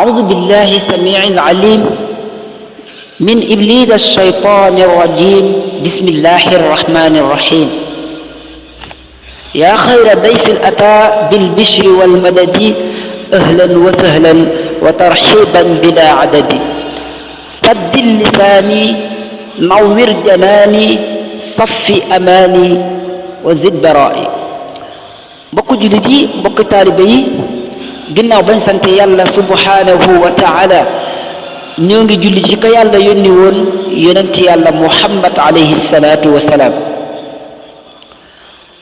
أعوذ بالله السميع العليم من إبليس الشيطان الرجيم بسم الله الرحمن الرحيم يا خير ضيف أتى بالبشر والمدد أهلا وسهلا وترحيبا بلا عدد سد لساني نور جناني صف أماني وزد برائي بكو جلدي بكو طالبي ginnaaw bañ sante yàlla subhanahu wa taala ñoo ngi julli ci ka yàlla yónni woon yonent yàlla muhammad alayhi salaatu wa salaam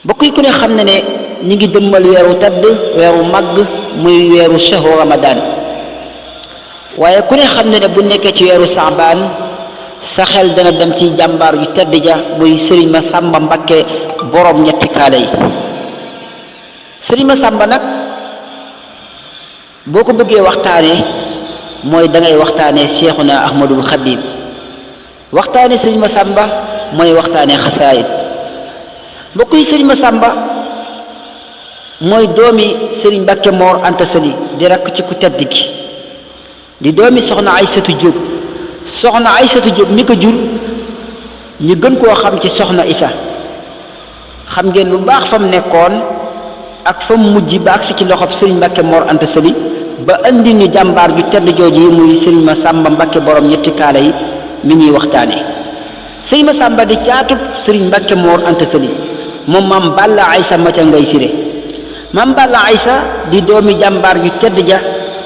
bokk yi ku ne xam ne ne ñi ngi dëmmal weeru tedd weeru màgg muy weeru shahru ramadan waaye ku ne xam ne ne bu nekkee ci weeru saabaan sa xel dana dem ci jàmbaar yu tedd ja muy sëriñ Masamba Mbakke borom ñetti kaala yi sëriñ Masamba nag boo ko bëggee waxtaanee mooy da ngay waxtaanee Cheikhuna Ahmadul Xadim waxtaanee sëriñ Masamba mooy waxtaanee xasaayid mbokk yi sëriñ Masamba mooy doomi sëriñ Mbàkke Moor Anta Sali di rakk ci ku tedd gi di doomi soxna Aysatu Jóob soxna Aysatu Jóob mi ko jur ñu gën koo xam ci soxna Isa xam ngeen lu baax fa mu nekkoon ak fa mu mujj ba agsi ci loxob sëriñ Mbàkke Moor Anta Sali ba andi ñu jàmbaar ju tedd jooju yi muy sëriñ Masamba Mbakke borom ñetti kaala yi mi ñuy waxtaane sëriñ Masamba di caatub sëriñ Mbàkke Moor Anta Sali moom maam Balla Aysa ma ca ngay sire maam Balla Aysa di doomi jàmbaar ju tedd ja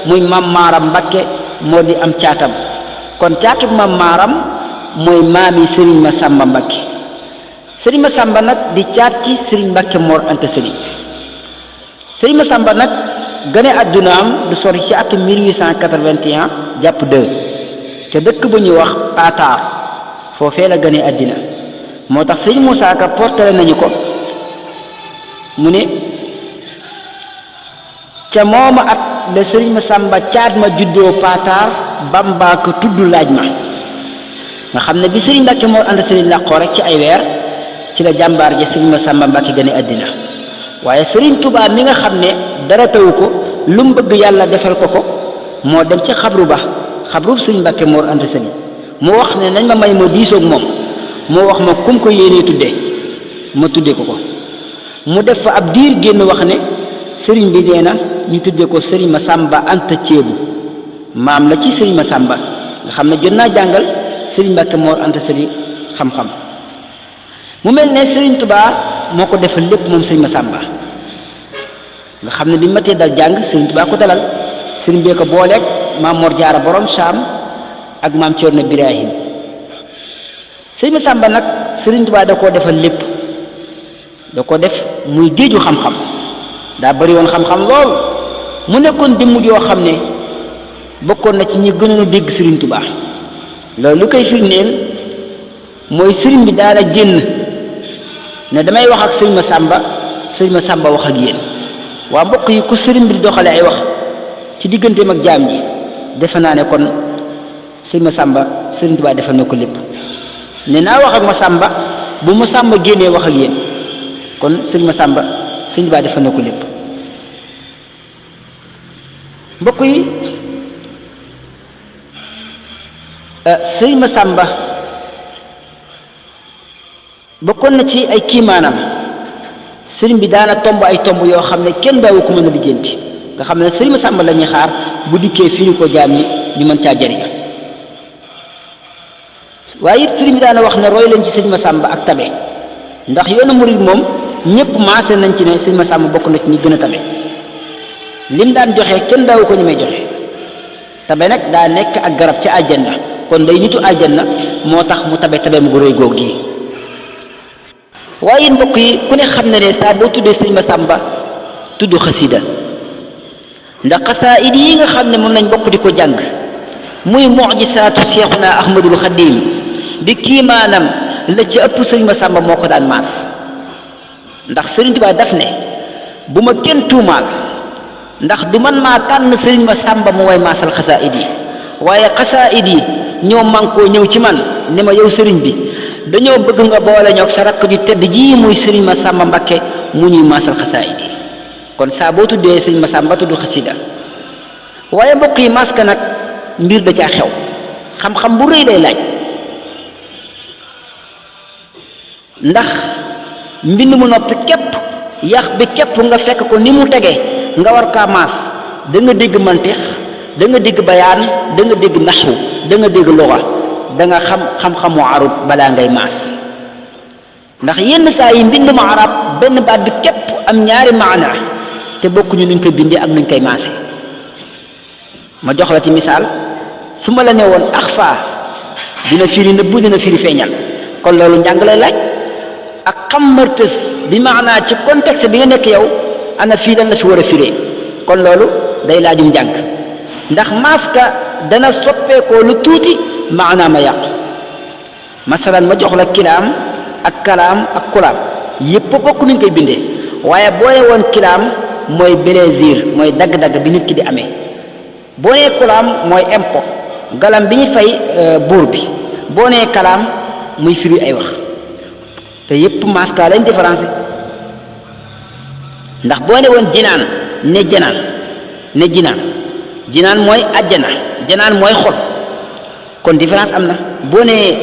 muy maam Maaram Mbakke moo di am caatam kon caatub maam Maaram mooy maami sëriñ Masamba Mbakke sëriñ Masamba nag di caat ci sëriñ Mbàkke Moor Anta Sali sëriñ Masamba nag gane addunaam du sori ci atum 1881 jàpp 2 ca dëkk bu ñuy wax Pataar foofee la gane àddina moo tax sëriñ Moussa Ka portale nañu ko mu ne ca mooma at la sëriñ Masamba caat ma juddoo Pataar Bamba ko tudd laaj ma nga xam ne bi sëriñ Mbàkke Moor Anta Sali làqoo rek ci ay weer ci la jàmbaar ja sëriñ Masamba Mbàkke gane àddina waaye sëriñ Tuubaa mi nga xam ne dara tawu ko lu mu bëgg yàlla defal ko ko moo dem ci xabru ba xabru sëriñ Mbàkke Moor Anta Sali mu wax ne nañ ma may ma diisoog moom moo wax ma kum ko yéenee tuddee ma tuddee ko mu def fa ab diir génn wax ne sëriñ bi nee na ñu tuddee ko sëriñ Masamba Anta Ceebu maam la ci sëriñ Masamba nga xam ne jot naa jàngal sëriñ Mbàkke Moor Anta Sali xam-xam mu mel ne sëriñ Tuubaa moo ko defal lépp moom sëriñ Masamba nga xam ne bi matee dal jàng sëriñ Tuubaa ko dalal sëriñ bee ko booleeg maam Mor Jaara borom Saam ak maam Cerno Birahim sëriñ Masamba nag sëriñ Tuubaa da koo defal lépp da ko def muy géeju xam-xam daa bari woon xam-xam lool mu nekkoon jëmm joo xam ne bokkoon na ci ñi gënoon a dégg sëriñ Tuubaa loolu lu koy firndeel mooy sëriñ bi daana génn ne damay wax ak sëriñ Masamba wax ak yéen waa mbokk yi ku sëriñ bi di doxale ay wax ci digganteem ak jaam ji defe naa ne kon sëriñ Masamba sëriñ Tuubaa defal na ko lépp ne naa wax ak Masamba bu Masamba génnee wax ak yéen kon sëriñ Masamba sëriñ Tuubaa defal na ko lépp mbokk yi sëriñ Masamba bokkoon na ci ay kiimaanam sëriñ bi daana tomb ay tomb yoo xam ne kenn daawu ko mën a lijjanti nga xam ne sëriñ Masamba la ñuy xaar bu dikkee firi ko jaam ñi ñu mën caa jariñ waaye it sëriñ bi daana wax ne roy leen ci sëriñ Masamba ak tabe ndax yoonu murid moom ñëpp maase nañ ci ne sëriñ Masamba bokk na ci ñi gën a tabe lim daan joxe kenn daawu ko ñu may joxe tabe nag daa nekk ak garab ci àjjana kon day nitu àjjana moo tax mu tabe mu gu rëy goog gi waaye it mbokk yi ku ne xam ne ne saa boo tuddee sëriñ Masamba tudd xasida ndax xasaayid yi nga xam ne moom lañ bokk di ko jàng muy mujisaatu Cheikhuna Ahmadul Xadim di kiimaanam la ci ëpp sëriñ Masamba moo ko daan maas ndax sëriñ Tuubaa daf ne bu ma kenn tuumaal ndax du man maa tànn sëriñ Masamba mu way maasal xasaayid yi waaye xasaayid yi ñoo mànkoo ñëw ci man ne ma yow sëriñ bi dañoo bëgg nga boole ñoog sa rakk ju tedd ji muy sëriñ Masamba Mbakke mu ñuy maasal xasaayid yi kon saa boo tuddee sëriñ Masamba tudd xasida waaye mbokk yi maska nag mbir da caa xew xam-xam bu rëy lay laaj ndax mbind mu noppi képp yax bi képp nga fekk ko ni mu tegee nga war kaa maas da nga dégg mantix da nga dégg bayaan da nga dégg naxwu da nga dégg luga da nga xam-xamu arab balaa ngay maas ndax yenn saa yi mbind mu arab benn baat bi képp am ñaari maana te bokkuñu nuñ koy bindee ak nuñ koy maase ma jox la ci misaal su ma la ne woon axfa dina firi nëbbu dina firi feeñal kon loolu njàng lay laaj ak xam martës bi maanaa ci contexte bi nga nekk yow ana fii lan la fi war a firee kon loolu day laajum njàng ndax maska dana soppeekoo lu tuuti maanaa ma yàqu masalan ma jox la kilaam ak kalaam ak kulaam yépp bokk nuñ koy bindee waaye boo ne woon kilaam mooy plaisir mooy dagg-dagg bi nit ki di amee boo nee kulaam mooy impôt galam bi ñu fay buur bi boo nee kalaam muy firi ay wax te yépp maska lañ différence ndax boo ne woon jinaan ne janaan ne jinaan mooy ajjana janaan mooy xol kon différence am na boo nee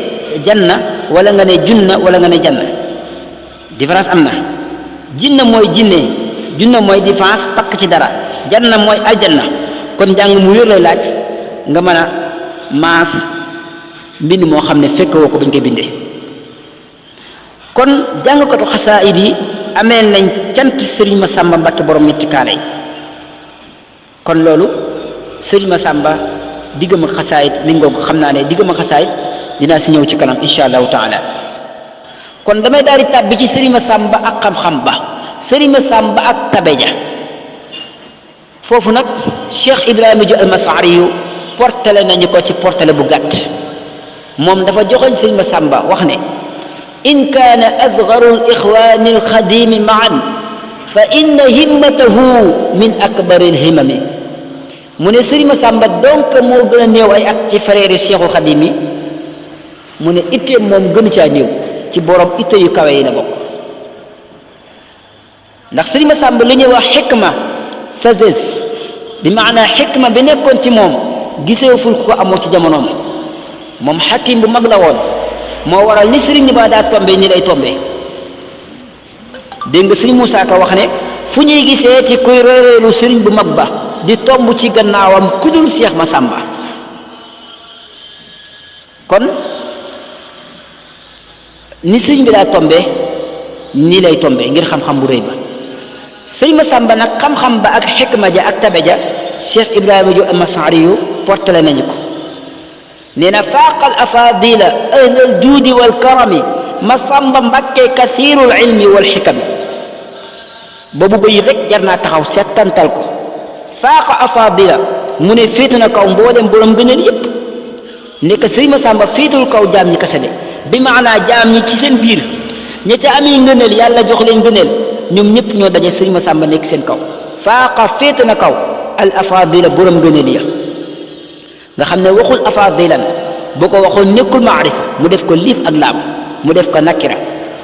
janna wala nga ne junna wala nga ne janna différence am na jinna mooy junna mooy différence pakk ci dara janna mooy aljanna kon njàng mu wér lay laaj nga mën a maas mbind moo xam ne fekk woo ko bañ koy bindee kon jàngkatu xasaayid yi amee nañ cant Sëriñ Masamba Mbakke borom ñetti kaala yi kon loolu Sëriñ Masamba diggam ak xasaayid mi ngoo ko xam naa ne diggam ak xasaayid dinaa si ñëw ci kanam insha allahu taala kon damay daal di tàbbi ci Sëriñ Masamba ak xam-xam ba Sëriñ Masamba ak tabeja foofu nag Cheikh Ibrahima Dia al-Mas'ari yu portale nañu ko ci portale bu gàtt moom dafa joxoñ Sëriñ Masamba wax ne in kaana asgaru al-ixwaani al-xadiimi maan fa inna himmatahu min akbari al-himami mu ne Sëriñ Masamba donc moo gën a néew ay at ci frère yi Cheikhul Xadim yi mu ne itteem moom gënu caa néew ci borom itte yu kawe yi la bokk ndax Sëriñ Masamba li ñuy wax xikma sagesse bi maanaa xikma bi nekkoon ci moom giseeful ko amoo ci jamonoom moom xakim bu mag la woon moo waral ni Sëriñ ba daa tombe ni lay tombe dégg nga Sëriñ Moussa Ka wax ne fu ñuy gisee ci kuy réeréelu sëriñ bu mag ba di tomb ci gannaawam ku dul Cheikh Masamba kon ni sëriñ bi daa tombe nii lay tombe ngir xam-xam bu rëy ba Sëriñ Masamba nag xam-xam ba ak xikma ja ak tabe ja Cheikh Ibrahima Dia al-Mas'ari yu portale nañu ko nee na faaqal afadila ahlal juudi wal karami Masamba Mbakke kasiirul ilmi wal xikami boobu bay rek jar naa taxaw settantal ko faaqa afadila mu ne féetu na kaw mboolem borom gëneel yépp nekk Sëriñ Masamba féetul kaw jaam ñi kese de bi maanaa jaam ñi ci seen biir ña ca amee ngëneel yàlla jox leen ngëneel ñoom ñëpp ñoo daje Sëriñ Masamba nekk seen kaw faaqa féete na kaw al afadila borom ngëneel ya nga xam ne waxul afadilan boo ko waxoon nekkul maarifa mu def ko liif ak laam mu def ko nakira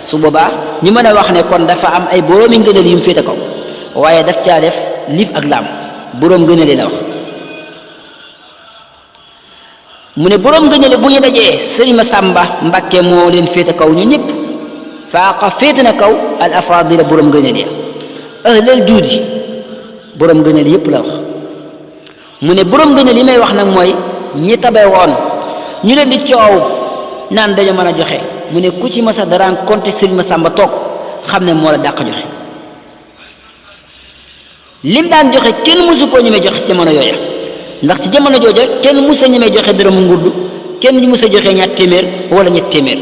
su boobaa ñu mën a wax ne kon dafa am ay boroomi ngëneel yu mu féete kaw waaye daf caa def liif ak laam boroom ngëneel la wax mu ne boroom ngëneel bu ñu dajee Sëriñ Masamba Mbakke moo leen féete kaw ñu ñëpp faaqa féete na kaw al afadila boroom ngëneel ya ahlal juudi boroom ngëneel yëpp la wax mu ne boroom ngëneel yi may wax nag mooy ñi tabe woon ñu leen di coow naan dañu mën a joxe mu ne ku ci masa daraan compté Sëriñ Masamba toog xam ne moo la dàq joxe lim daan joxe kenn mësu koo ñemee joxe jamono yooya ndax ci jamono jooja kenn mësa ñemee joxe dërëmu ngurdu kenn ñu mësa joxe ñaar téeméer wala ñett téeméer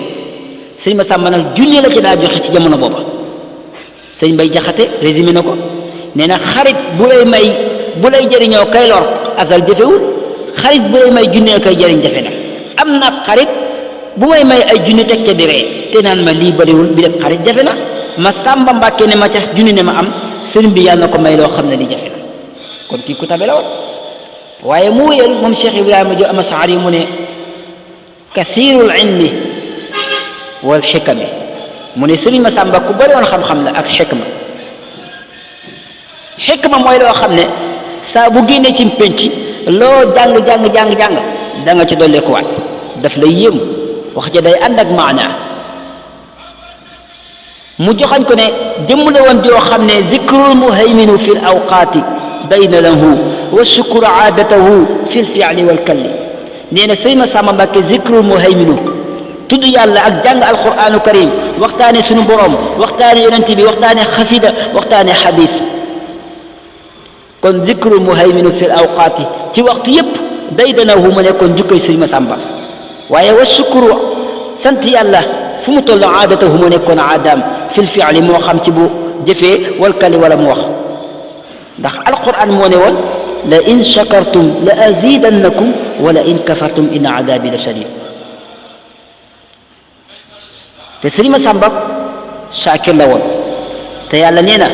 Sëriñ Masamba nag junni la ci daa joxe ci jamono booba sëñ Bay Jaxate résumé na ko nee na xarit bu lay jëriñoo kay lor asal jëfewul xarit bu lay may junne kay jëriñ jafe na am na xarit bu may ay junni teg ca di ree te naan ma lii bariwul bi def xarit jafe na Masamba Mbakke ne ma cas junni ne ma am sëriñ bi yàlla na ko may loo xam ne li jafe na kon kii ku tabe la woon waaye mu wéyal moom Cheikh Ibrahima Dia al-Mas'ari mu ne kathirul ilmi wal xikami mu ne Sëriñ Masamba ku bari woon xam-xam la ak xikma mooy loo xam ne saa bu génnee ci pénc loo jàng da nga ci dolleekuwaat daf lay yéem wax ja day ànd ak maanaa mu joxañ ko ne jëmm la woon joo xam ne zikrul muhayminu fi l awqaati bayna lahu wa shukru aadatahu fi l fiali wal kalli nee na sëñ Massamba Mbàkke zikrul muhayminu tudd yàlla ak jàng alquranu karim waxtaane sunu borom waxtaane yonent bi waxtaane xasida waxtaane xadis kon zikrul muhayminu fi l awqaati ci waxtu yépp day danahu mu nekkoon jukkay sëñ Massamba waaye wa shukru sant yàlla fu mu toll aadatahu mu nekkoon aadaam fil fi'li moo xam ci bu jëfee wal kali wala mu wax ndax alquran moo ne woon la in shakartum la azidannakum wala in kafartum inna adabi la shadid te sëñ Massamba shaakir la woon te yàlla nee na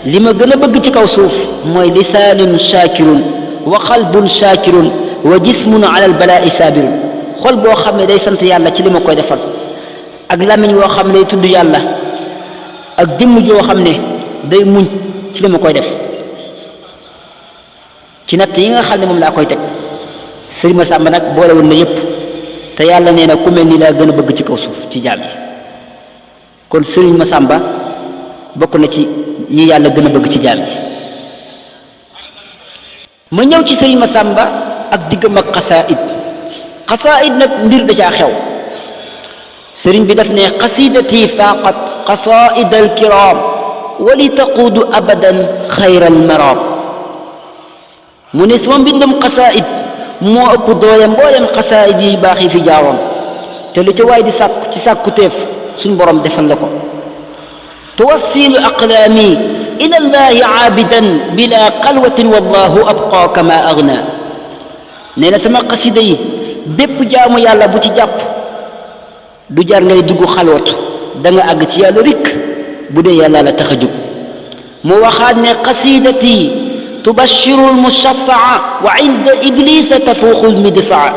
li ma gën a bëgg ci kaw suuf mooy lisaanun shaakirun wa qalbun shaakirun wa jismun ala albalaa'i saabirun xol boo xam ne day sant yàlla ci li ma koy defal ak làmmiñ woo xam ne day tudd yàlla ak jëmm joo xam ne day muñ ci li ma koy def ci natt yi nga xam ne moom laa koy teg sëñ Massamba nag boole woon na yépp te yàlla nee na ku mel ni laa gën a bëgg ci kaw suuf ci jaam yi kon sëriñ Massamba bokk na ci ñi yàlla gën a bëgg ci jaam yi ma ñëw ci sëriñ Massamba ak diggam ak xasaid nag mbir da caa xew sëriñ bi daf ne qasidati faaqat qasaid alkiram wali taquudu abadan xayra almaram mu ne sama mbindam xasaid moo ëpp doole mboolem xasaid yi baax yi fi jaaroon te lu ca waay di sàkku ci sàkku teef suñ borom defal la ko tuwassilu aqlaami ila llahi aabidan bila xalwatin wallahu abqa kama agna nee na sama xasida yi bépp jaamu yàlla bu ci jàpp du jar ngay dugg xalwatu da nga àgg ci yàlla rikk bu dee yàlla la tax a jóg mu waxaat ne qasidati tubashiru almushafaa wa inda iblisa tafuuxu almidfaa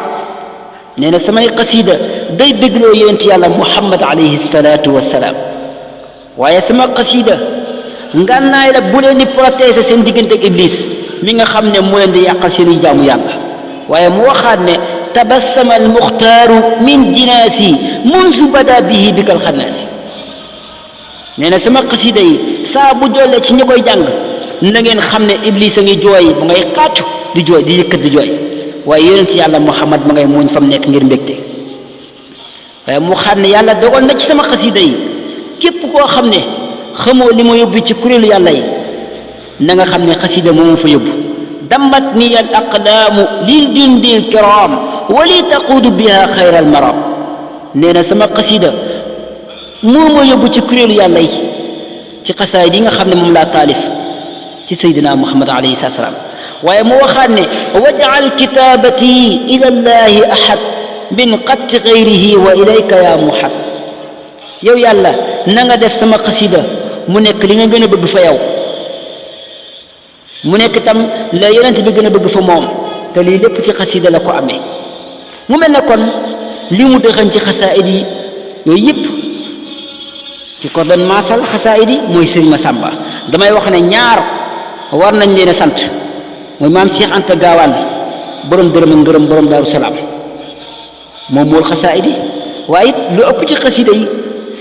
nee na samay qasida day bégloo yonent yàlla muhammad alayhi salaatu wassalaam waaye sama qasida ngànnaay la bu leen di protéger seen diggante ak iblis mi nga xam ne moo leen di yàqal seeni jaamu yàlla waaye mu waxaat ne tabassama almuxtaaru min jinaasi munzu bada bihi bikal xannaasi nee na sama xasida yi saa bu jolle ci ñi koy jàng na ngeen xam ne iblis a ngi jooy ba ngay xaatu di jooy di yëkkat di jooy waaye yonent yàlla muhammad ma ngay muuñ fa mu nekk ngir mbégte waaye mu xam ne yàlla dogal na ci sama xasida yi képp koo xam ne xamoo li ma yóbbu ci kuréelu yàlla yi na nga xam ne xasida moo ma fa yóbbu dammat ni al aqlaamu lil jundil kiram wali taquudu biha xayra al maram nee na sama xasida moo ma yóbbu ci kuréelu yàlla yi ci xasaay yi nga xam ne moom laa taalif ci saydina muhammad alayhi salaam waaye mu waxaat ne wajal kitaabati ila llahi ahad min qatti gayrihi wa ilayka ya muhad yow yàlla na nga def sama xasida mu nekk li nga gën a bëgg fa yow mu nekk tam la yonent bi gën a bëgg fa moom te lii lépp ci xasida la ko amee mu mel ne kon li mu dëxañ ci xasaayid yi yooyu yëpp ci ko doon maasal xasaayid yi mooy sëriñ Massamba damay wax ne ñaar war nañ leen a sant mooy maam Cheikh Anta Gaawaan borom dërëm ak ngërëm borom Daaru Salaam moom mool xasaayid yi waaye it lu ëpp ci xasida yi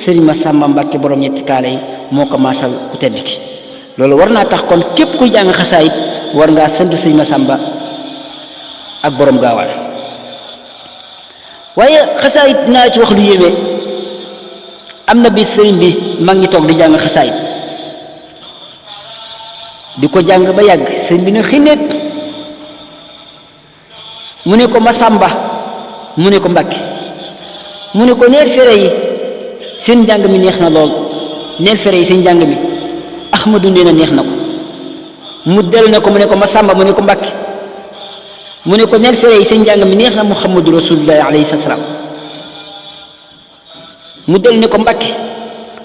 sëriñ Massamba Mbàkke borom ñetti kaala yi moo ko maasal ku tedd ki loolu war naa tax kon képp kuy jàng xasaayid war ngaa sant sëriñ Massamba ak borom Gaawaan waaye xasaayid naa ci wax lu yéeme am na bi sëriñ bi mag ñi toog di jàng xasaayid di ko jàng ba yàgg sëriñ bi ne xineet mu ne ko Massamba mu ne ko Mbàkke mu ne ko neel fere yi seen njàng mi neex na lool neel fere yi seen njàng mi Ahmadu nee na neex na ko mu del ne ko mu ne ko Massamba mu ne ko Mbàkke mu ne ko neel fere yi seen njàng mi neex na Muhammadu rasulullahi alayhi salaam mu del ne ko Mbàkke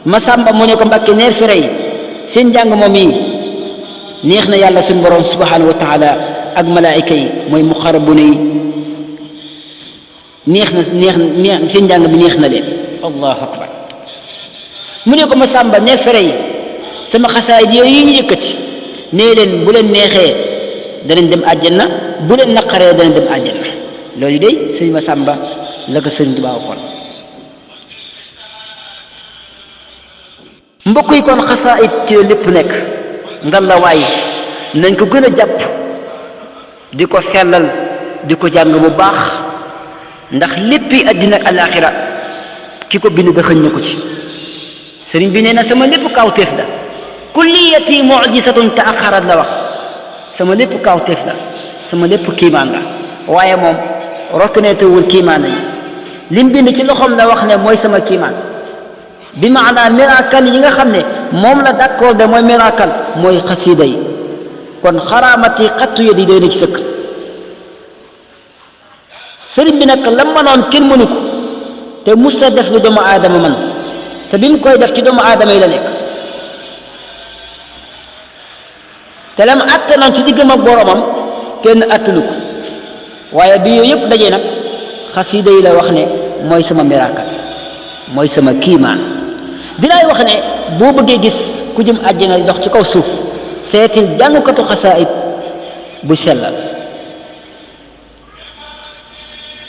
Massamba mu ne ko Mbàkke neel fere yi seen njàng moom yi neex na yàlla suñu borom subhanahu wa taala ak malaayika yi mooy muqarrabuna yi neex seen njàng mi neex na leen allahu akbar mu ne ko Massamba neel fere yi sama xasaayid yooyu yi ñu yëkkati nee leen bu leen neexee danañ dem àjjana bu leen naqaree dana dem àjjana loolu de sëriñ Masamba la ko sëriñ Tuubaa waxoon. mbokk yi kon xasaayid ci lépp nekk ngal la waay nañ ko gën a jàpp di ko sellal di ko jàng bu baax ndax léppi àddina ak alaaxira ki ko bind dëxëñ na ko ci sëriñ bi nee na sama lépp kawteef la kulliyati mu'jizatun ta'axarat la wax sama lépp kawteef la sama lépp kiimaan la waaye moom reconnaître wul kiimaan yi lim bind ci loxoom la wax ne mooy sama kiimaan bi maanaa miracle yi nga xam ne moom la d'accord de mooy miracle mooy xasiida yi kon xaraamati xattu ya di doy na ci sëkk sëriñ bi nag la mënoon kenn mënu ko te mus sa def lu doomu aadama man te bi mu koy def ci doomu aadama yi la nekk te lam attanoon ci diggam ak boromam kenn attanu ko waaye bi yooyu yëpp dajee nag xasiida yi la wax ne mooy sama miracle mooy sama kiimaan dinaay wax ne boo bëggee gis ku jëm àjjana dox ci kaw suuf seetil jàngkatu xasaayid bu sellal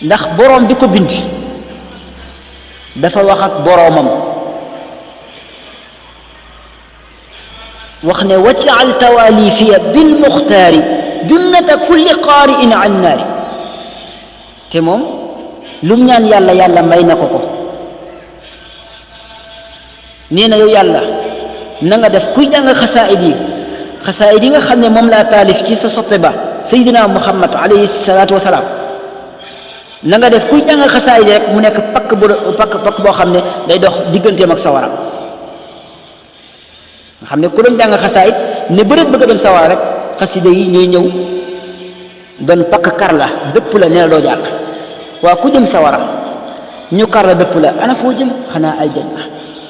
ndax boroom bi ko bind dafa wax ak boroomam wax ne waj'al tawaalifiya bil muxtaari junnata kulli qaari'in an naari te moom lum ñaan yàlla yàlla may na ko nee na yow yàlla na nga def kuy jàng xasaayid yi nga xam ne moom laa taalif ci sa soppe ba Seydina Muhammad alayhi salaatu wa salaam na nga def kuy jàng xasaayid rek mu nekk pakk boo xam ne day dox digganteem ak sawara nga xam ne ku doon jàng xasaayid ne bëreet bëgg a dem sawara rek xasida yi ñooy ñëw doon pakk kar la dëpp la nee na doo jàll waa ku jëm sawara ñu kar la dëpp la ana foo jëm xanaa aljanna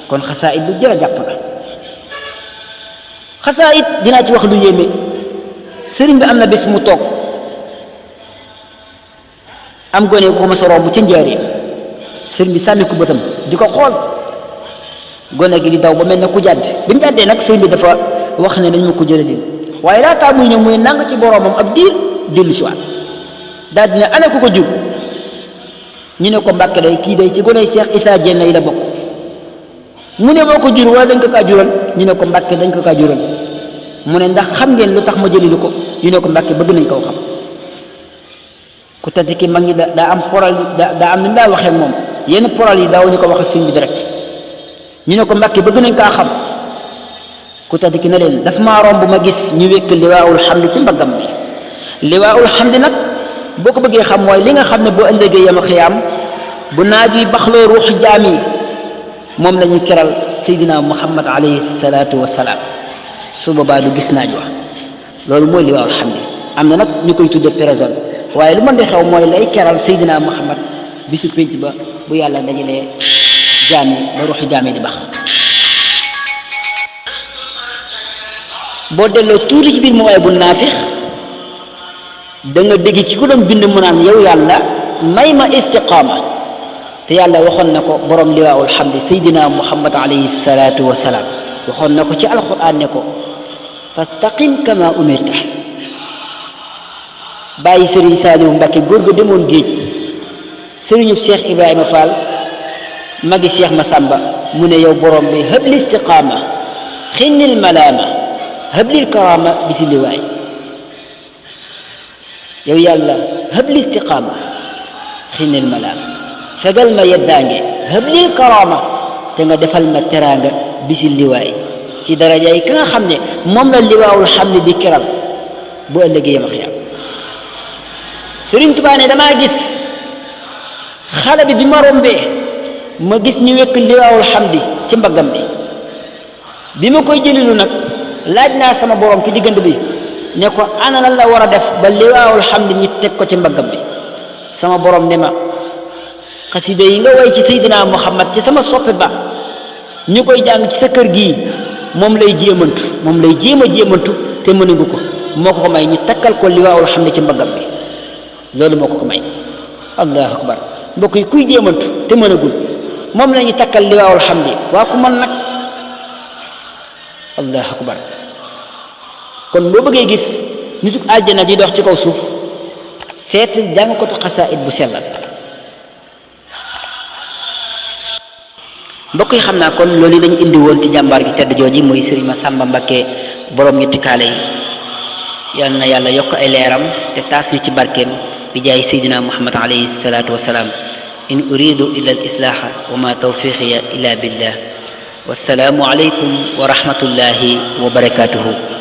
kon xasaayid lu jër a jàpp la xasaayid dinaa ci wax lu yéeme sëriñ bi am na bés mu toog am gone ko ma sa romb ca njaareem sëriñ bi sànni ko bëtam di ko xool gone gi di daw ba mel ne ku jàdd bi mu jàddee nag sëriñ bi dafa wax ne nañ ma ko jëlali waaye laataa muy ñëw muy nang ci boroomam ab diir dellu si waat daal dina ana ku ko jur ñu ne ko Mbàkke day kii day ci gone Cheikh Issa Diène yi la bokk mu ne moo ko jur wala dañ ko kaa jural ñu ne ko Mbàkke dañ ko kaa jural mu ne ndax xam ngeen lu tax ma jëlilu ko ñu ne ko Mbàkke bëgg nañ koo xam ku tedd ki mag ñi daa am poral daa am ni mu daa waxee moom yenn poral yi daaw ñu ko wax ak sëñ bi direct ñu ne ko Mbàkke bëgg nañ kaa xam ku tedd ki ne leen daf maa romb ma gis ñu wékk liwaawul xamdi ci mbaggam bi liwaawul xamdi nag boo ko bëggee xam mooy li nga xam ne boo ëllëgee yama xiyaam bu naaj yi baxloo ruux jaam yi moom la ñuy keral Seydina Muhammad alayhi salaatu wa salaam su boobaa du gis naaj wa loolu mooy liwaawul xamdi am na nag ñu koy tudde présent waaye lu mën di xew mooy lay keral Seydina Muhammad bisu pénc ba bu yàlla dajalee jaam yi ba ruuxi jaam yi di bax boo delloo tuuti ci biir mu waaye bu naafix da nga dégg ci ku doon bind mu naan yow yàlla may ma istiqaama te yàlla waxoon na ko borom liwaawul xamdi Seydina Muhammad alayhi salaatu wa salaam waxoon na ko ci alquran ne ko fastaqim kama umirta bàyyi Serigne Saliou Mbacke góor ga demoon géej Serigne Cheikh Ibrahima Fall magi Cheikh Massamba mu ne yow borom bi habli istiqaama xinnil malaama hablil karaama bisi liwaay yow yàlla habli istiqaama xinnil malaama fegal ma yeddaange hablil karaama te nga defal ma teraanga bisi liwaay ci daraja yi ka nga xam ne moom la liwaawul xam ne di keral bu ëllëgee yama xiyaam Sëriñ Tuubaa ne damaa gis xale bi ma rombee ma gis ñu wekk liwaawul xamdi ci mbaggam bi ma koy jëlilu nag laaj naa sama borom ci diggante bi ne ko ana lan la war a def ba liwaawul xamdi ñi teg ko ci mbaggam bi sama borom ne ma xasida yi nga way ci Seydina Muhammad ci sama soppe ba ñu koy jàng ci sa kër gii moom lay jéem a jéemantu te mënugu ko moo ko may ñu takkal ko liwaawul xamdi ci mbaggam bi loolu moo ko may allahu akbar mbokk yi kuy jéemantu te mënagul moom la ñu takkal liwaawul xamdi waa ku mën nag allahu akbar kon boo bëggee gis nitu àjjana di dox ci kaw suuf seetal jàngkatu xasaayid bu sellal. mbokk yi xam naa kon loolu yi lañu indi woon ci jàmbaar gi tedd jooji muy Serigne Massamba Mbacké borom ñetti kaala yi. yal na yàlla yokk ay leeram te taas ñu ci barkeem bi jaay seydina muhammad alayhi salaatu wasalaam. in uridu illa al islaaha wa ma tawfiqiya illa billah wassalaamu alaykum wa rahmatullahi wa barakatuhu.